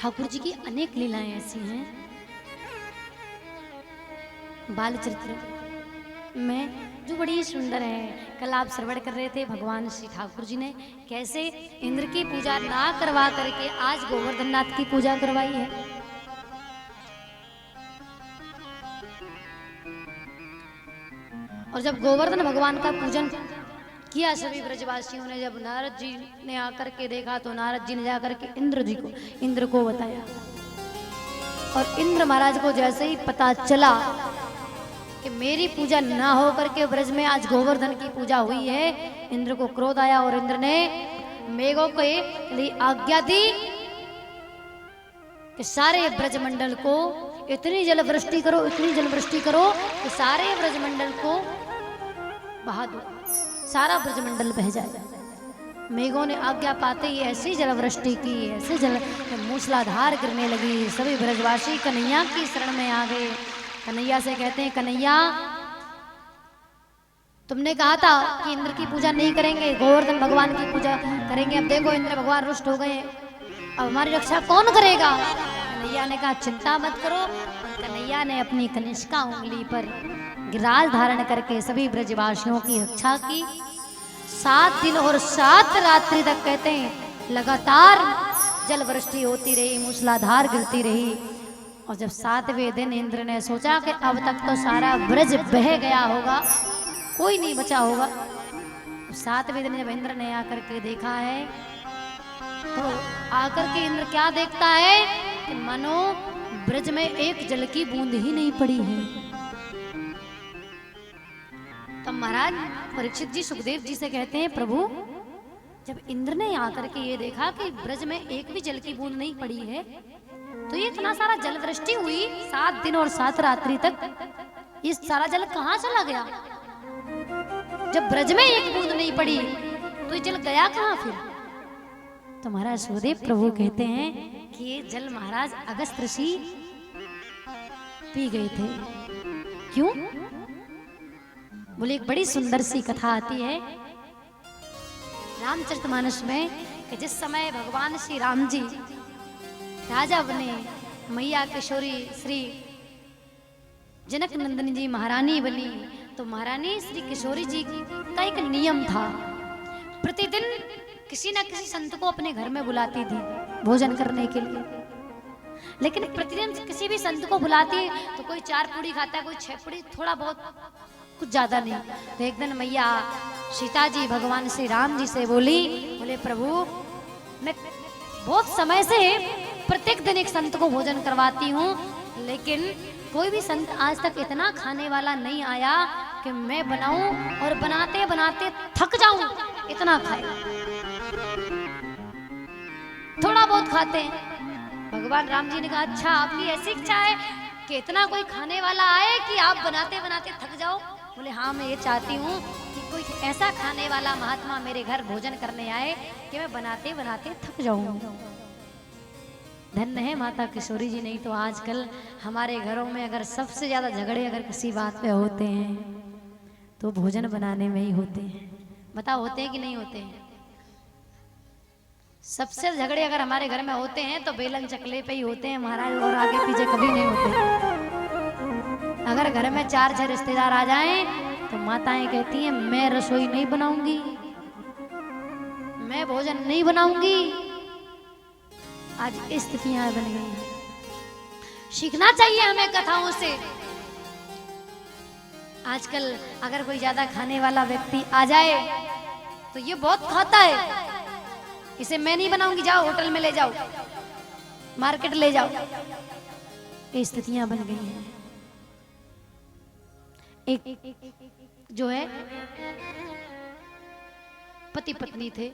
ठाकुर जी की अनेक लीलाएं ऐसी हैं बाल चरित्र में जो बड़ी सुंदर है। कल आप श्रवण कर रहे थे भगवान श्री ठाकुर जी ने कैसे इंद्र की पूजा ना करवा करके आज गोवर्धन नाथ की पूजा करवाई है। और जब गोवर्धन भगवान का पूजन किया सभी ब्रजवासियों ने, जब नारद जी ने आकर के देखा तो नारद जी ने जाकर के इंद्र को बताया। और इंद्र महाराज को जैसे ही पता चला कि मेरी पूजा ना हो करके ब्रज में आज गोवर्धन की पूजा हुई है, इंद्र को क्रोध आया और इंद्र ने मेघों के लिए आज्ञा दी कि सारे ब्रजमंडल को इतनी जलवृष्टि करो, इतनी जलवृष्टि करो कि सारे ब्रजमंडल को बहा दो, सारा ब्रजमंडल बह जाए। मेघों ने आज्ञा पाते ही ऐसी जलवृष्टि की, ऐसे जल मूसलाधार गिरने लगी। सभी ब्रजवासी कन्हैया की शरण में आ गए। कन्हैया से कहते हैं, कन्हैया तुमने कहा था कि इंद्र की पूजा नहीं करेंगे, गोवर्धन भगवान की पूजा करेंगे। अब देखो इंद्र भगवान रुष्ट हो गए, अब हमारी रक्षा कौन करेगा? कन्हैया ने कहा चिंता मत करो। कन्हैया ने अपनी कनिष्का उंगली पर गिराल धारण करके सभी ब्रजवासियों की रक्षा की। 7 दिन और 7 रात्रि तक कहते हैं लगातार जलवृष्टि होती रही, मूसलाधार गिरती रही। और जब 7वें दिन इंद्र ने सोचा कि अब तक तो सारा ब्रज बह गया होगा, कोई नहीं बचा होगा, 7वें दिन जब इंद्र ने आकर के देखा है तो आकर के इंद्र क्या देखता है कि मानो ब्रज में एक जल की बूंद ही नहीं पड़ी है। तो महाराज परीक्षित जी सुखदेव जी से कहते हैं, प्रभु जब इंद्र ने आकर के ये देखा कि ब्रज में एक भी जल की बूंद नहीं पड़ी है, तो ये इतना सारा जल वृष्टि हुई 7 दिन और 7 रात्रि तक, ये सारा जल कहाँ चला गया? जब ब्रज में एक बूंद नहीं पड़ी तो ये जल गया कहाँ फिर? तो महाराज सुखदेव प्रभु कहते हैं कि ये जल महाराज अगस्त ऋषि पी गए थे। क्यों? बोले एक बड़ी सुंदर सी कथा आती है रामचरितमानस में कि जिस समय भगवान श्री राम जी राजा बने, मैया किशोरी श्री जनक नंदनी जी महारानी बनी, तो महारानी श्री किशोरी जी का एक नियम था, प्रतिदिन किसी न किसी संत को अपने घर में बुलाती थी भोजन करने के लिए। लेकिन प्रतिदिन किसी भी संत को बुलाती तो कोई 4 पूड़ी खाता है, कोई 6 पूड़ी, थोड़ा बहुत, कुछ ज्यादा नहीं। तो एक दिन मैया सीता जी भगवान श्री राम जी से बोले प्रभु मैं बहुत समय से प्रत्येक दिन एक संत को भोजन करवाती हूँ, लेकिन कोई भी संत आज तक इतना खाने वाला नहीं आया कि मैं बनाऊं और बनाते बनाते थक जाऊं, इतना खाए। थोड़ा बहुत खाते हैं। भगवान राम जी ने कहा अच्छा आपकी ऐसी इच्छा है कि इतना कोई खाने वाला आए कि आप बनाते बनाते थक जाओ? बोले हाँ मैं ये चाहती हूँ कि कोई ऐसा खाने वाला महात्मा मेरे घर भोजन करने आए कि मैं बनाते बनाते थक जाऊं। धन्य है माता किशोरी जी, नहीं तो आजकल हमारे घरों में अगर सबसे ज्यादा झगड़े अगर किसी बात पे होते हैं तो भोजन बनाने में ही होते हैं। बताओ होते हैं कि नहीं होते हैं? सबसे झगड़े अगर हमारे घर में होते हैं तो बेलन चकले पे ही होते हैं महाराज, और आगे पीछे कभी नहीं होते। अगर घर में 4-6 रिश्तेदार आ जाएं तो माताएं कहती हैं मैं रसोई नहीं बनाऊंगी, मैं भोजन नहीं बनाऊंगी। आज स्थितियां बन गई हैं। सीखना चाहिए हमें कथाओं से। आजकल अगर कोई ज्यादा खाने वाला व्यक्ति आ जाए तो ये बहुत खाता है, इसे मैं नहीं बनाऊंगी, जाओ होटल में ले जाओ, मार्केट ले जाओ। ये स्थितियां बन गई हैं। एक जो है पति पत्नी थे,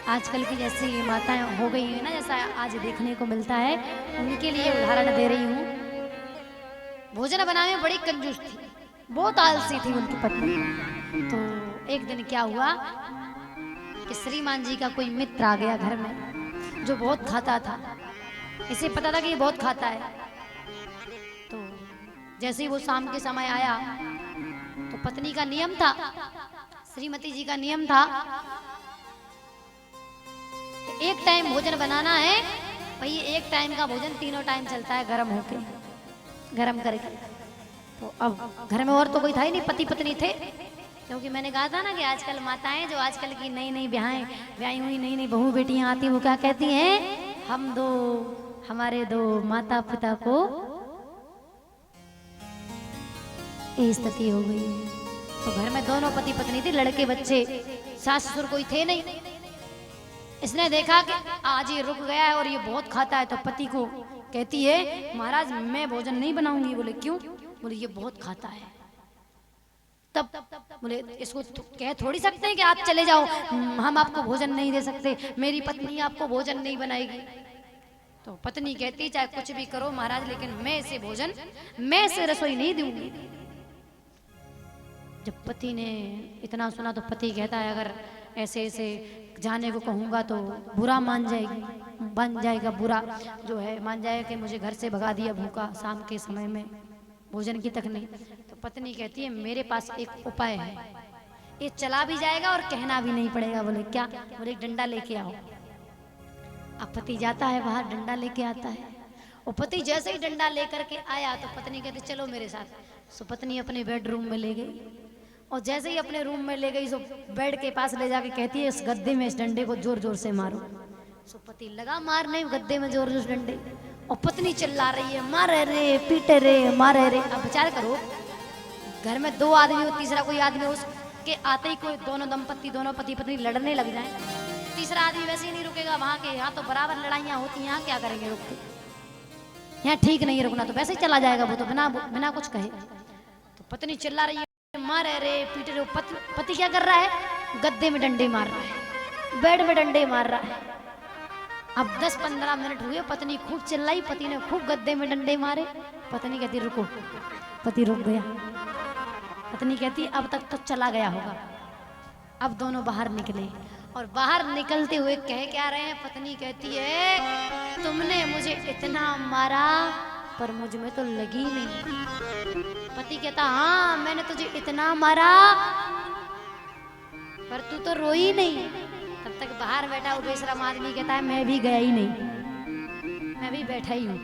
आजकल की जैसी माताएं हो गई है ना, जैसा आज देखने को मिलता है, उनके लिए उदाहरण दे रही हूँ। भोजन बनाने में बड़ी कंजूस थी, बहुत आलसी थी उनकी पत्नी। तो एक दिन क्या हुआ कि श्रीमान जी का कोई मित्र आ गया घर में जो बहुत खाता था। इसे पता था कि ये बहुत खाता है। तो जैसे ही वो शाम के समय आया तो पत्नी का नियम था, श्रीमती जी का नियम था कि एक टाइम भोजन बनाना है भाई एक टाइम का भोजन तीनों टाइम चलता है गर्म होके, गर्म करके। तो अब घर में और तो कोई था ही नहीं, पति पत्नी थे। क्योंकि मैंने कहा था ना कि आजकल माताएं जो आजकल की नई नई ब्याही हुई नई नई बहू बेटियां आती, वो क्या कहती हैं, हम दो, हमारे दो माता पिता को ये स्थिति हो गई है। तो घर में दोनों पति पत्नी थी, लड़के बच्चे, सास ससुर कोई थे नहीं। इसने देखा कि आज ये रुक गया है और ये बहुत खाता है, तो पति को कहती है, महाराज मैं भोजन नहीं बनाऊंगी। बोले क्यों? बोले ये बहुत खाता है। तब बोले इसको कह थोड़ी सकते हैं कि आप चले जाओ, हम आपको भोजन नहीं दे सकते, मेरी पत्नी आपको भोजन नहीं बनाएगी। तो पत्नी कहती चाहे कुछ भी करो महाराज, लेकिन मैं इसे भोजन, मैं इसे रसोई नहीं दूंगी। जब पति ने इतना सुना तो पति कहता है, अगर ऐसे ऐसे जाने को कहूँगा तो बुरा मान जाएगी, बन जाएगा बुरा जो है, मान जाएगा कि मुझे घर से भगा दिया भूखा, शाम के समय में भोजन की तक नहीं। तो पत्नी कहती है, मेरे पास एक उपाय है, ये चला भी जाएगा और कहना भी नहीं पड़ेगा। बोले क्या? बोले एक डंडा लेके आओ। अब पति जाता है बाहर, डंडा लेके आता है। और पति जैसे ही डंडा लेकर के आया तो पत्नी कहती चलो मेरे साथ। सो पत्नी अपने बेडरूम में ले गई, और जैसे ही अपने रूम में ले गई सो बेड के पास ले जाके कहती है, इस गद्दे में इस डंडे को जोर जोर से मारो। सो पति लगा मारने गद्दे में जोर जोर से डंडे, और पत्नी चिल्ला रही है, मारे रे पीटे रे मारे रे। अब विचार करो, घर में दो आदमी हो, तीसरा कोई आदमी हो, उसके आते ही कोई दोनों दंपत्ति, दोनों पति पत्नी लड़ने लग जाए, तीसरा आदमी वैसे ही नहीं रुकेगा। वहां के यहाँ तो बराबर लड़ाइयाँ होती हैं, यहाँ क्या करेंगे रुक के? यहाँ ठीक नहीं रुकना, तो वैसे ही चला जाएगा वो तो बिना कुछ कहे। तो पत्नी चिल्ला रही है, मारे रे पीटे रे। पति क्या कर रहा है? गद्दे में डंडे मार रहा है, बेड में डंडे मार रहा है। अब 10-15 मिनट हुए, पत्नी खूब चिल्लाई, पति ने खूब गद्दे में डंडे मारे। पत्नी कहती रुको, पति रुक गया। पत्नी कहती अब तक तो चला गया होगा। अब दोनों बाहर निकले, और बाहर निकलते हुए कह क्या रहे हैं? पत्नी कहती है, तुमने मुझे इतना मारा पर मुझ में तो लगी नहीं। पति कहता, हाँ मैंने तुझे इतना मारा पर तू तो रोई नहीं। तब तक बाहर बैठा हुआ बेशरम आदमी कहता है, मैं भी गया ही नहीं, मैं भी बैठा ही हूँ।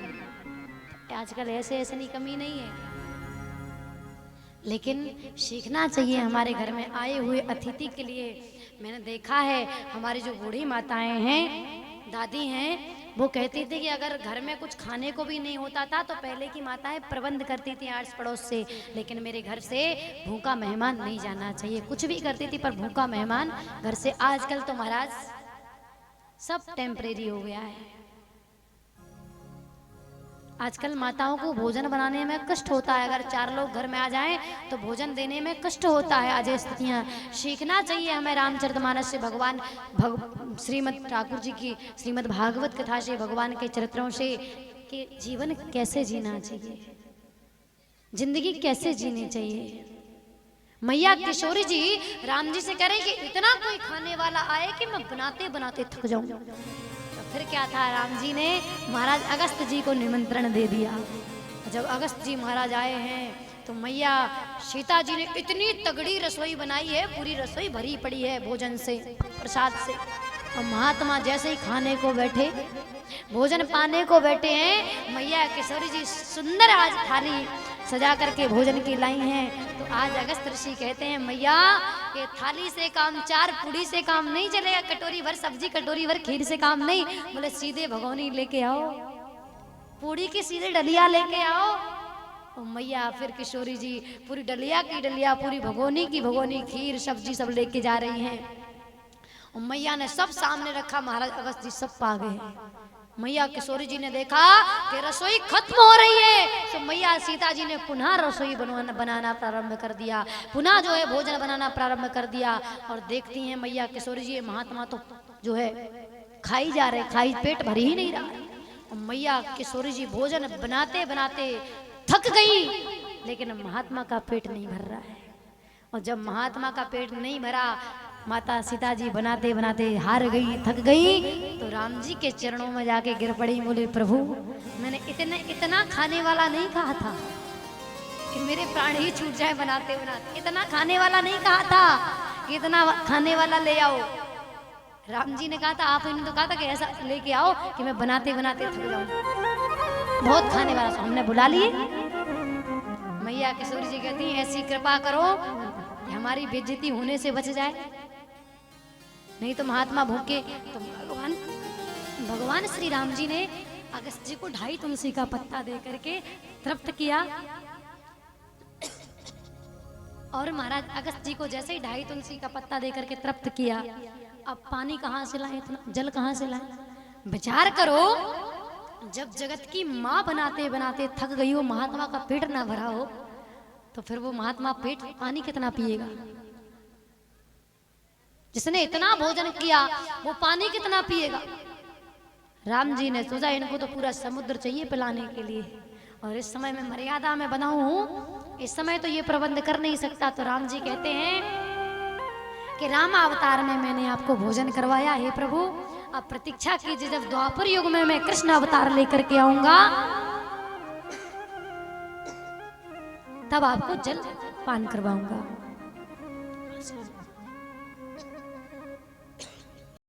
आजकल ऐसे नहीं कमी नहीं है, लेकिन सीखना चाहिए हमारे घर में आए हुए अतिथि के लिए। मैंने देखा है हमारी जो बूढ़ी माताएं हैं, दादी हैं, वो कहती थी कि अगर घर में कुछ खाने को भी नहीं होता था तो पहले की माताएं प्रबंध करती थी आस पड़ोस से, लेकिन मेरे घर से भूखा मेहमान नहीं जाना चाहिए। कुछ भी करती थी पर भूखा मेहमान घर से। आजकल तो महाराज सब टेम्परेरी हो गया है। आजकल माताओं को भोजन बनाने में कष्ट होता है। अगर 4 लोग घर में आ जाएं तो भोजन देने में कष्ट होता है। आज स्थितियाँ सीखना चाहिए हमें रामचरितमानस से, भगवान श्रीमद् ठाकुर जी की श्रीमद् भागवत कथा से, भगवान के चरित्रों से, कि जीवन कैसे जीना चाहिए, जिंदगी कैसे जीनी चाहिए। मैया किशोरी जी राम जी से कह रहे कि इतना कोई खाने वाला आए कि मैं बनाते बनाते थक जाऊं। तो फिर क्या था, राम जी ने महाराज अगस्त जी को निमंत्रण दे दिया। जब अगस्त जी महाराज आए हैं तो मैया सीता जी ने इतनी तगड़ी रसोई बनाई है, पूरी रसोई भरी पड़ी है भोजन से, प्रसाद से। और महात्मा जैसे ही खाने को बैठे, भोजन पाने को बैठे हैं, मैया किशोरी जी सुंदर आज थाली सजा करके भोजन की लाई हैं। तो आज अगस्त ऋषि कहते हैं, मैया ये थाली से काम, 4 पूड़ी से काम नहीं चलेगा, कटोरी भर सब्जी, कटोरी भर खीर से काम नहीं। बोले सीधे भगोनी लेके आओ, पूड़ी की सीधे डलिया लेके आओ। और मैया फिर किशोरी जी पूरी डलिया की डलिया, पूरी भगोनी की भगोनी, खीर सब्जी सब लेके जा रही हैं। और मैया ने सब सामने रखा, महाराज अगस्त जी सब पा गए। मैया किशोरी जी ने देखा कि रसोई खत्म हो रही है, तो मैया सीता जी ने पुनः रसोई बनाना प्रारंभ कर दिया, पुनः जो है भोजन बनाना प्रारंभ कर दिया। और देखती हैं मैया किशोरी जी, महात्मा तो जो है खाई जा रहे, खाई पेट भर ही नहीं रहा। और मैया किशोरी जी भोजन बनाते बनाते थक गई, लेकिन महात्मा का पेट नहीं भर रहा है। और जब महात्मा का पेट नहीं भरा, माता सीता जी बनाते बनाते हार गई, थक गई, तो राम जी के चरणों में जाके गिर पड़ी। बोले प्रभु, मैंने इतना खाने वाला नहीं कहा था कि मेरे प्राण ही छूट जाए बनाते बनाते, इतना खाने वाला नहीं कहा था कि इतना खाने वाला ले आओ। राम जी ने कहा था, आप इन्होंने तो कहा था कि ऐसा लेके आओ कि मैं बनाते बनाते थक जाऊं, बहुत खाने वाला। हमने बुला लिए। मैया किशोरी जी कहती हैं, ऐसी कृपा करो कि हमारी बेइज्जती होने से बच जाए, नहीं तो महात्मा भूखे। तो भगवान श्री राम जी ने अगस्त जी को 2.5 तुलसी का पत्ता दे करके तृप्त किया। और महाराज अगस्त जी को जैसे ही 2.5 तुलसी का पत्ता दे करके तृप्त किया, अब पानी कहाँ से लाए, इतना जल कहाँ से लाए? विचार करो, जब जगत की माँ बनाते बनाते थक गई हो, महात्मा का पेट ना भरा हो, तो फिर वो महात्मा पेट पानी कितना पिएगा? जिसने इतना भोजन किया वो पानी कितना पिएगा? राम जी ने सोचा इनको तो पूरा समुद्र चाहिए पिलाने के लिए, और इस समय में मर्यादा में बना हूं, इस समय तो ये प्रबंध कर नहीं सकता। तो राम जी कहते हैं कि राम अवतार में मैंने आपको भोजन करवाया, हे प्रभु अब प्रतीक्षा कीजिए, जब द्वापर युग में मैं कृष्ण अवतार लेकर के आऊंगा तब आपको जल पान करवाऊंगा।